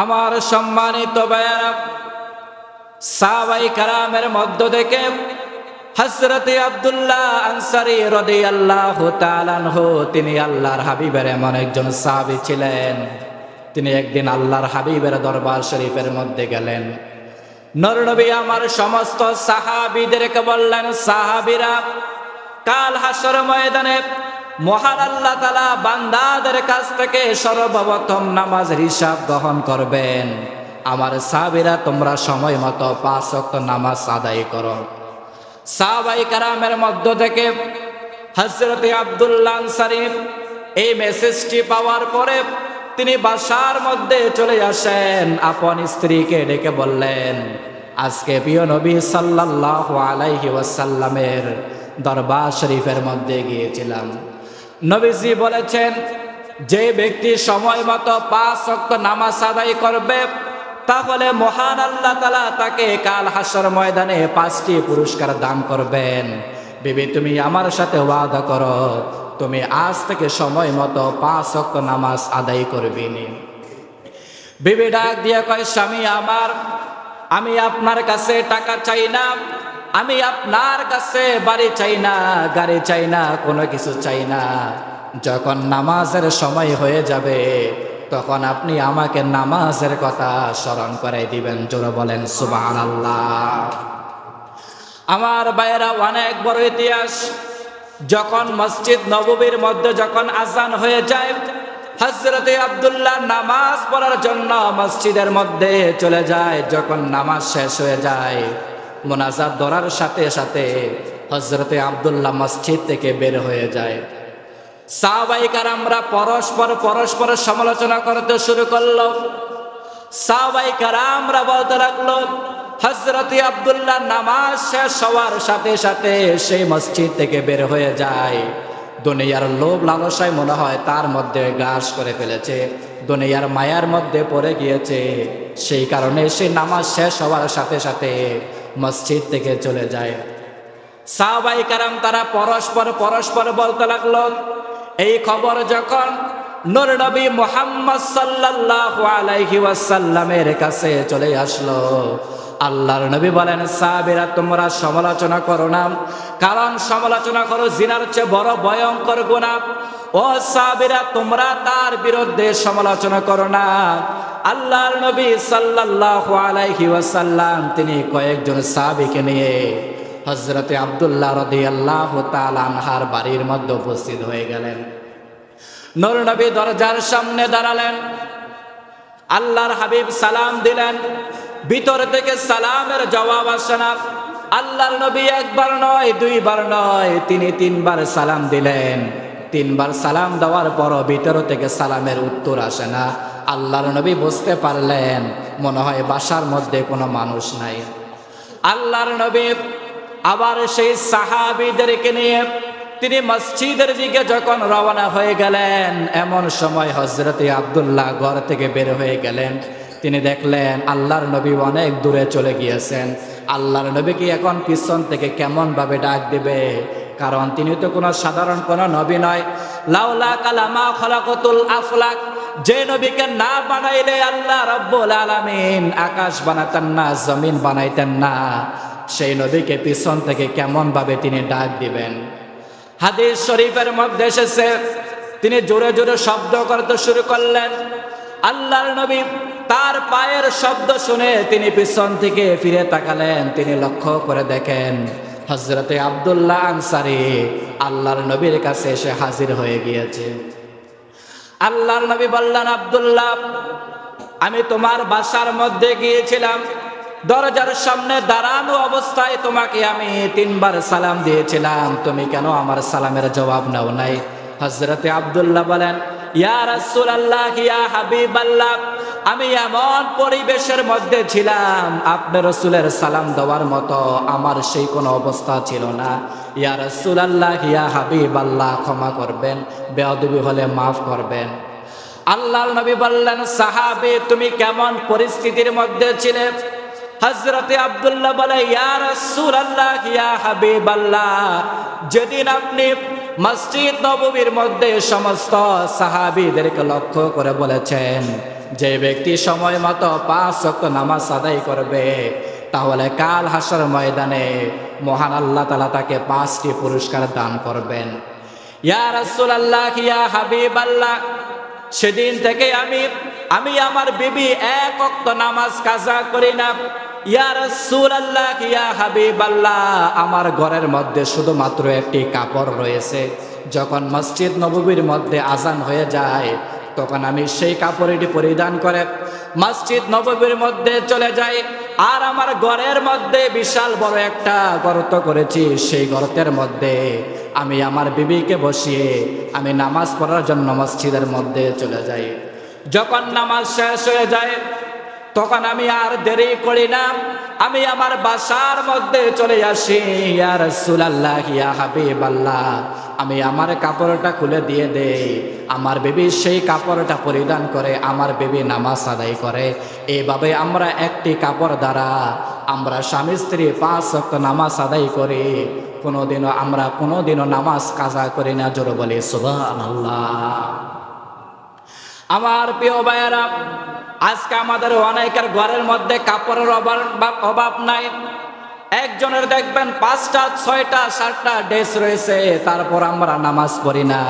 আমার সম্মানিত ভাইয়েরা, সাহাবায়ে কেরামের মধ্য থেকে হযরত আব্দুল্লাহ আনসারী রাদিয়াল্লাহু তাআলা আনহু, তিনি আল্লাহর হাবিবের এমন একজন সাহাবী ছিলেন। তিনি একদিন আল্লাহর হাবিবের দরবার শরীফের মধ্যে গেলেন। নূর নবী আমার সমস্ত সাহাবীদেরকে বললেন, সাহাবীরা, কাল হাসর ময়দানে মহান আল্লাহ তাআলা বান্দাদের কাছ থেকে সর্বপ্রথম নামাজের হিসাব গ্রহণ করবেন। আমার সাহাবীরা, তোমরা সময় মতো 5 ওয়াক্ত নামাজ আদায় করো। সাহাবায়ে কেরামের মধ্য থেকে হযরত আব্দুল্লাহ আনসারী এই মেসেজটি পাওয়ার পরে তিনি বাসার মধ্যে চলে আসেন, আপন স্ত্রীকে ডেকে বললেন, আজকে প্রিয় নবী সাল্লাল্লাহু আলাইহি ওয়াসাল্লামের দরবার শরীফের মধ্যে গিয়েছিলাম। নবীজি বলেছেন, যে ব্যক্তি সময় মতো 5 ওয়াক্ত নামাজ আদায় করবে, তাহলে মহান আল্লাহ তাআলা তাকে কাল হাসর ময়দানে 5টি পুরস্কার দান করবেন। বিবি, তুমি আমার সাথে ওয়াদা করো, তুমি আজ থেকে সময় মতো 5 ওয়াক্ত নামাজ আদায় করবি। বিবি ডাক দিয়ে কয়, স্বামী আমার, আমি আপনার কাছে টাকা চাই না, আমি আপনার কাছে বাড়ি চাই না, গাড়ি চাই না, কোনো কিছু চাই না। যখন নামাজের সময় হয়ে যাবে, তখন আপনি আমাকে নামাজের কথা স্মরণ করাই দিবেন। জোরে বলেন সুবহানাল্লাহ। আমার ভাইয়েরা, অনেক বড় ইতিহাস। যখন মসজিদ নববীর মধ্যে যখন আজান হয়ে যায়, হযরত আব্দুল্লাহ নামাজ পড়ার জন্য মসজিদের মধ্যে চলে যায়। যখন নামাজ শেষ হয়ে যায়, মুনাজাত ধরার সাথে সাথে হযরত আব্দুল্লাহ মসজিদ থেকে বের হয়ে যায়। সাহাবায়ে কেরামরা পরস্পর সমালোচনা করতে শুরু করলো। সাহাবায়ে কেরামরা বলতে লাগলো, হযরত আব্দুল্লাহ নামাজ শেষ হওয়ার সাথে সাথে সেই মসজিদ থেকে বের হয়ে যায়। দুনিয়ার লোভ লালসায় মনে হয় তার মধ্যে গ্রাস করে ফেলেছে, দুনিয়ার মায়ার মধ্যে পড়ে গিয়েছে। সেই কারণে সে নামাজ শেষ হওয়ার সাথে সাথে মসজিদ থেকে চলে যায়। সাহাবায়ে কেরাম তারা পরস্পর বলতে লাগলো। এই খবর যখন নূর নবী মুহাম্মদ সাল্লাল্লাহু আলাইহি ওয়াসাল্লামের কাছে চলে আসলো, আল্লাহর নবী বলেন, সাহাবীরা, তোমরা সমালোচনা করো না, কারণ সমালোচনা করো জিনার চেয়ে বড় ভয়ঙ্কর গুনাহ। ও সাহাবীরা, তোমরা তার বিরুদ্ধে সমালোচনা করো না। আল্লাহর নবী সাল্লাল্লাহু আলাইহি ওয়াসাল্লাম তিনি কয়েকজন সাহাবীকে নিয়ে হযরত আব্দুল্লাহ রাদিয়াল্লাহু তাআলা আনহার বাড়ির মধ্যে উপস্থিত হয়ে গেলেন। নূর নবী দরজার সামনে দাঁড়ালেন। আল্লাহর হাবিব সালাম দিলেন। ভিতর থেকে সালামের জবাব আসে না। আল্লাহর নবী একবার নয়, দুইবার নয়, তিনি 3বার সালাম দিলেন। 3বার সালাম দেওয়ার পরও ভিতর থেকে সালামের উত্তর আসে না। আল্লাহর নবী বুঝতে পারলেন, মনে হয় বাসার মধ্যে কোনো মানুষ নাই। আল্লাহর নবী আবার সেই সাহাবীদেরকে নিয়ে তিনি মসজিদের দিকে যখন রওনা হয়ে গেলেন, এমন সময় হযরত আব্দুল্লাহ ঘর থেকে বের হয়ে গেলেন। তিনি দেখলেন আল্লাহর নবী অনেক দূরে চলে গিয়েছেন। আল্লাহর নবীকে এখন পিছন থেকে কেমন ভাবে ডাক দিবে, কারণ তিনি তো কোনো সাধারণ কোনো নবী নয়। লাউলা কালামা খলাকাতুল আফলাক, যে নবীকে না বানাইলে আল্লাহ রাব্বুল আলামিন আকাশ বানাতেন না, জমিন বানাইতেন না, সেই নবীকে পিছন থেকে কেমন ভাবে তিনি ডাক দিবেন। হাদিস শরীফের মধ্যে এসেছে, তিনি জোরে জোরে শব্দ করতে শুরু করলেন। আল্লাহর নবী তার পায়ের শব্দ শুনে তিনি পিছন থেকে ফিরে তাকালেন। তিনি লক্ষ্য করে দেখেন হযরত আব্দুল্লাহ আনসারী আল্লাহর নবীর কাছে এসে হাজির হয়ে গিয়েছে। আল্লাহর নবী বললেন, আব্দুল্লাহ, আমি তোমার বাসার মধ্যে গিয়েছিলাম, দরজার সামনে দাঁড়ানো অবস্থায় তোমাকে আমি 3বার সালাম দিয়েছিলাম, তুমি কেন আমার সালামের জবাব নাও নাই? হযরত আব্দুল্লাহ বলেন, ইয়া রাসূলুল্লাহ, ইয়া হাবিবাল্লাহ, আমি এমন পরিবেশের মধ্যে ছিলাম, আপনি রাসূলের সালাম দেওয়ার মতো আমার সেই কোনো অবস্থা ছিল না। ইয়া রাসূলুল্লাহ, ইয়া হাবিবাল্লাহ, ক্ষমা করবেন, বেয়াদবি হলে মাফ করবেন। আল্লাহর নবী বললেন, সাহাবী, তুমি কেমন পরিস্থিতির মধ্যে ছিলে? হযরত আব্দুল্লাহ বলে, ইয়া রাসূলুল্লাহ, ইয়া হাবিবাল্লাহ, যেদিন আপনি মসজিদ নববীর মধ্যে সমস্ত সাহাবীদেরকে লক্ষ্য করে বলেছেন, যে ব্যক্তি সময় মতো 5 ওয়াক্ত নামাজ আদায় করবে, তাহলে কাল হাসর ময়দানে মহান আল্লাহ তাআলা তাকে 5টি পুরস্কার দান করবেন। ইয়া রাসূলুল্লাহ, ইয়া হাবিবাল্লাহ, সেদিন থেকে আমি আমার বিবি 1 ওয়াক্ত নামাজ কাজা করি না। ইয়া রাসূলুল্লাহ, ইয়া হাবিবাল্লাহ, আমার ঘরের মধ্যে শুধুমাত্র একটি কাপড় রয়েছে। যখন মসজিদ নববীর মধ্যে আজান হয়ে যায়, তখন আমি সেই কাপড়টি পরিধান করে মসজিদ নববীর মধ্যে চলে যাই। আর আমার ঘরের মধ্যে বিশাল বড় একটা গর্ত করেছি, সেই গর্তের মধ্যে আমি আমার বিবিকে বসিয়ে আমি নামাজ পড়ার জন্য মসজিদের মধ্যে চলে যাই। যখন নামাজ শেষ হয়ে যায়, তখন আমি আর দেরি করি না, আমি আমার বাসার মধ্যে চলে আসি। ইয়া রাসূলুল্লাহ, ইয়া হাবিবাল্লাহ, আমি আমার কাপড়টা খুলে দিয়ে দেই। আমার বিবি সেই কাপড়টা পরিধান করে, আমার বিবি নামাজ আদায় করে। এইভাবে আমরা একটি কাপড় দ্বারা আমরা স্বামী স্ত্রী 5 ওয়াক্ত নামাজ আদায় করি। আমরা কোনোদিনও নামাজ কাজা করি না। জোরে বলি সুবহানাল্লাহ। আমার প্রিয় ভাইয়েরা, আজকে আমাদের অনেকের ঘরের মধ্যে কাপড়ের অভাব নাই। একজনের দেখবেন 5টা 6টা 7টা ড্রেস রয়েছে, তারপর আমরা নামাজ পড়ি না।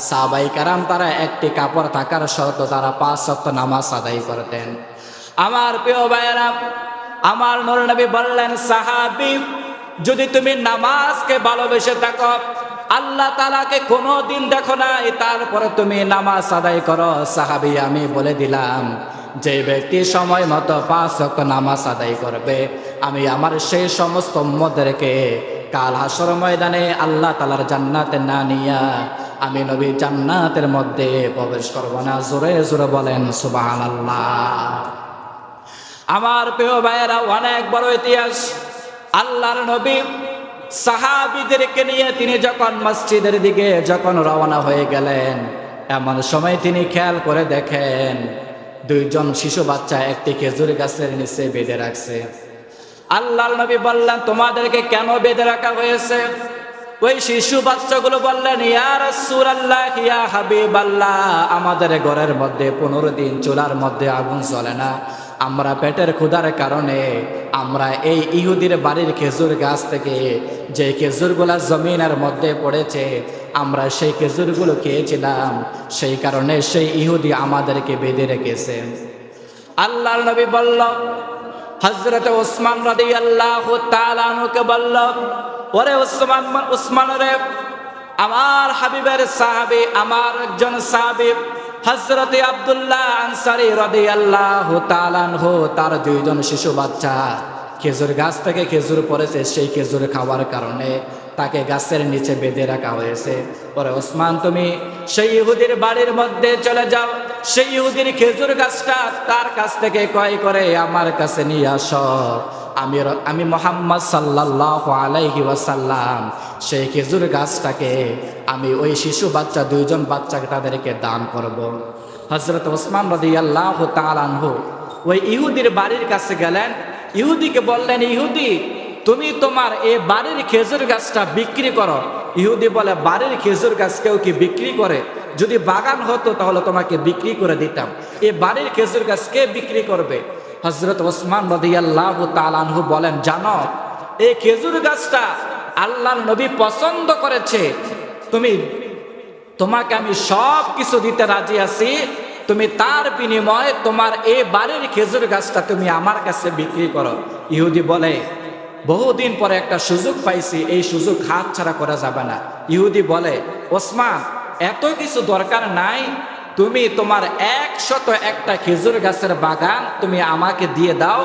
সাহাবায়ে কেরাম তারা একটি কাপড় থাকার শর্ত তারা 5 ওয়াক্ত নামাজ আদায় করতেন। আমার প্রিয় ভাইয়েরা, আমার নূর নবী বললেন, সাহাবী, যদি তুমি নামাজকে ভালোবেসে থাকো, আল্লাহ তাআলাকে কোনোদিন দেখো নাই, তারপরে তুমি নামাজ আদায় করো। সাহাবী, আমি বলে দিলাম, যে ব্যক্তি সময় মতো 5 ওয়াক্ত নামাজ আদায় করবে, আমি আমার সেই সমস্ত উম্মতদেরকে কাল হাসর ময়দানে আল্লাহ তাআলার জান্নাতে না নিয়া আমি নবী জান্নাতের মধ্যে প্রবেশ করব না। জোরে জোরে বলেন সুবহানাল্লাহ। আমার প্রিয় ভাইয়েরা, অনেক বড় ইতিহাস। আল্লাহর নবী সাহাবীদেরকে নিয়ে তিনি যখন মসজিদের দিকে যখন রওনা হয়ে গেলেন, এমন সময় তিনি খেয়াল করে দেখেন 2জন শিশু বাচ্চা একটি খেজুর গাছের নিচে বেঁধে রাখছে। আল্লাহর নবী বললেন, তোমাদেরকে কেন বেঁধে রাখা হয়েছে? ওই শিশু বাচ্চাগুলো বললেন, ইয়া রাসূলুল্লাহ, ইয়া হাবিবাল্লাহ, আমাদের ঘরের মধ্যে 15 দিন চুলার মধ্যে আগুন জ্বলে না। আমরা পেটের ক্ষুধার কারণে আমরা এই ইহুদির বাড়ির খেজুর গাছ থেকে যে খেজুরগুলা জমিনের মধ্যে পড়েছে, আমরা সেই খেজুরগুলো খেয়েছিলাম। সেই কারণে সেই ইহুদি আমাদেরকে বেঁধে রেখেছে। আল্লাহর নবী বলল, হযরত ওসমান রাদিয়াল্লাহু তাআলা আনহুকে বলল, ওরে ওসমান রে, আমার হাবিবের সাহাবী, আমার একজন সাহাবী হযরত আব্দুল্লাহ আনসারী রাদিয়াল্লাহু তাআলা আনহু, তার 2জন শিশু বাচ্চা খেজুর গাছ থেকে খেজুর পড়েছে, সেই খেজুর খাওয়ার কারণে তাকে গাছের নিচে বেঁধে রাখা হয়েছে। পরে ওসমান, তুমি সেই ইহুদির বাড়ির মধ্যে চলে যাও, সেই ইহুদির খেজুর গাছটা তার কাছ থেকে ক্রয় করে আমার কাছে নিয়ে আসো। আমি মুহাম্মদ সাল্লাল্লাহু আলাইহি ওয়াসাল্লাম সেই খেজুর গাছটাকে আমি ওই শিশু বাচ্চা 2জন বাচ্চাকে তাদেরকে দান করব। হযরত ওসমান রাদিয়াল্লাহু তাআলা আনহু ওই ইহুদির বাড়ির কাছে গেলেন। ইহুদিকে বললেন, ইহুদি, তুমি তোমার এই বাড়ির খেজুর গাছটা বিক্রি করো। ইহুদি বলে, বাড়ির খেজুর গাছ কেউ কি বিক্রি করে? যদি বাগান হতো তাহলে তোমাকে বিক্রি করে দিতাম। এই বাড়ির খেজুর গাছ কে বিক্রি করবে? হযরত ওসমান রাদিয়াল্লাহু তাআলা আনহু বলেন, জানো, এই খেজুর গাছটা আল্লাহর নবী পছন্দ করেছে। তোমাকে আমি সব কিছু দিতে রাজি আছি, তুমি তার বিনিময়ে তোমার এই বাড়ির খেজুর গাছটা তুমি আমার কাছে বিক্রি করো। ইহুদি বলে, বহুদিন পরে একটা সুযোগ পাইছি, এই সুযোগ হাতছাড়া করা যাবে না। ইহুদি বলে, ওসমান, এত কিছু দরকার নাই, তুমি তোমার 101টা খেজুর গাছের বাগান তুমি আমাকে দিয়ে দাও,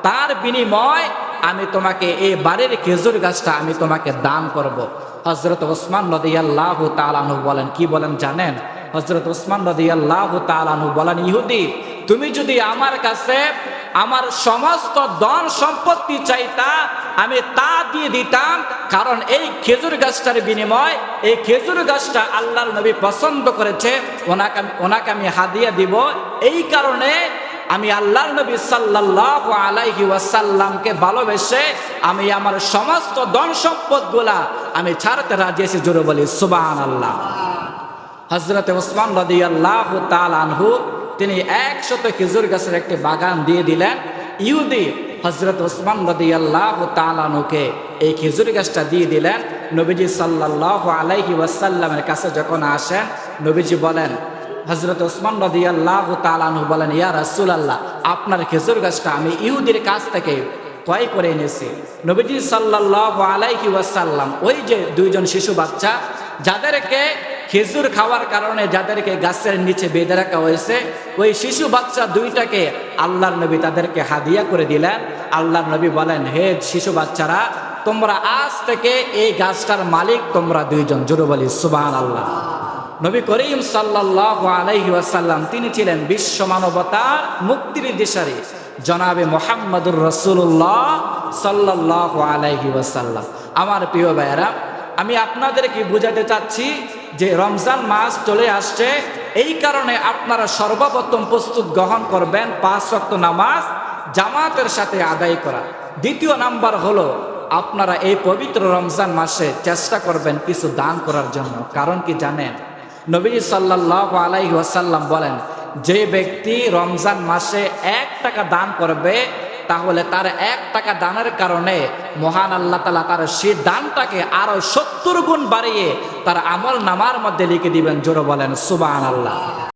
তার বিনিময় আমি তোমাকে এই বাড়ির খেজুর গাছটা আমি তোমাকে দান করব। হযরত ওসমান রাদিয়াল্লাহু তাআলা আনহু বলেন, কি বলেন জানেন? হযরত ওসমান রাদিয়াল্লাহু তাআলা আনহু বলেন, ইহুদি, তুমি যদি আমার কাছে আমার সমস্ত ধন সম্পত্তি চাইতা, আমি তা দিয়ে দিতাম, কারণ এই খেজুর গাছটার বিনিময়, এই খেজুর গাছটা আল্লাহর নবী পছন্দ করেছে, ওনাকে আমি হাদিয়া দিব। এই কারণে আমি আল্লাহর নবী সাল্লাল্লাহু আলাইহি ওয়াসাল্লামকে ভালোবেসে আমি আমার সমস্ত ধন সম্পদগুলা আমি ছাড়তে রাজি আছি। জোরে বলি সুবহানাল্লাহ। হযরত ওসমান রাদিয়াল্লাহু তাআলা আনহু তিনি 100 খেজুর গাছের একটি বাগান দিয়ে দিলেন। ইহুদি হযরত ওসমান রাদিয়াল্লাহু তাআলা আনহুকে এই খেজুর গাছটা দিয়ে দিলেন। নবীজি সাল্লাল্লাহু আলাইহি ওয়াসাল্লামের কাছে যখন আসেন, নবীজি বলেন, হযরত ওসমান রাদিয়াল্লাহু তাআলা আনহু বলেন, ইয়া রাসূলুল্লাহ, আপনার খেজুর গাছটা আমি ইহুদির কাছ থেকে ক্রয় করে এনেছি। নবীজি সাল্লাল্লাহু আলাইহি ওয়াসাল্লাম ওই যে দুইজন শিশু বাচ্চা যাদেরকে খেজুর খাওয়ার কারণে যাদেরকে গাছের নিচে বেঁধে রাখা হয়েছে, ওই শিশু বাচ্চা দুইটাকে আল্লাহর নবী তাদেরকে হাদিয়া করে দিলেন। আল্লাহর নবী বলেন, হে শিশু বাচ্চারা, তোমরা আজ থেকে এই গাছটার মালিক তোমরা দুইজন। জোরে বলি সুবহানাল্লাহ। নবী করিম সাল্লাল্লাহু আলাইহি ওয়াসাল্লাম তিনি ছিলেন বিশ্ব মানবতার মুক্তির দিশারি জনাবে মুহাম্মদুর রাসূলুল্লাহ সাল্লাল্লাহু আলাইহি ওয়াসাল্লাম। আমার প্রিয় ভাইয়েরা, আমি আপনাদেরকে বুঝাতে চাচ্ছি যে রমজান মাস চলে আসছে, এই কারণে আপনারা সর্বপ্রথম প্রস্তুত গ্রহণ করবেন 5 ওয়াক্ত নামাজ জামাতের সাথে আদায় করা। দ্বিতীয় নাম্বার হলো আপনারা এই পবিত্র রমজান মাসে চেষ্টা করবেন কিছু দান করার জন্য। কারণ কি জানেন? নবী সাল্লাল্লাহু আলাইহি ওয়াসাল্লাম বলেন, যে ব্যক্তি রমজান মাসে 1 টাকা দান করবে, তাহলে তার 1 টাকা দানের কারণে মহান আল্লাহ তাআলা তার সেই দানটাকে আরো 70 গুণ বাড়িয়ে তার আমল নামার মধ্যে লিখে দিবেন। জোরে বলেন সুবহানাল্লাহ।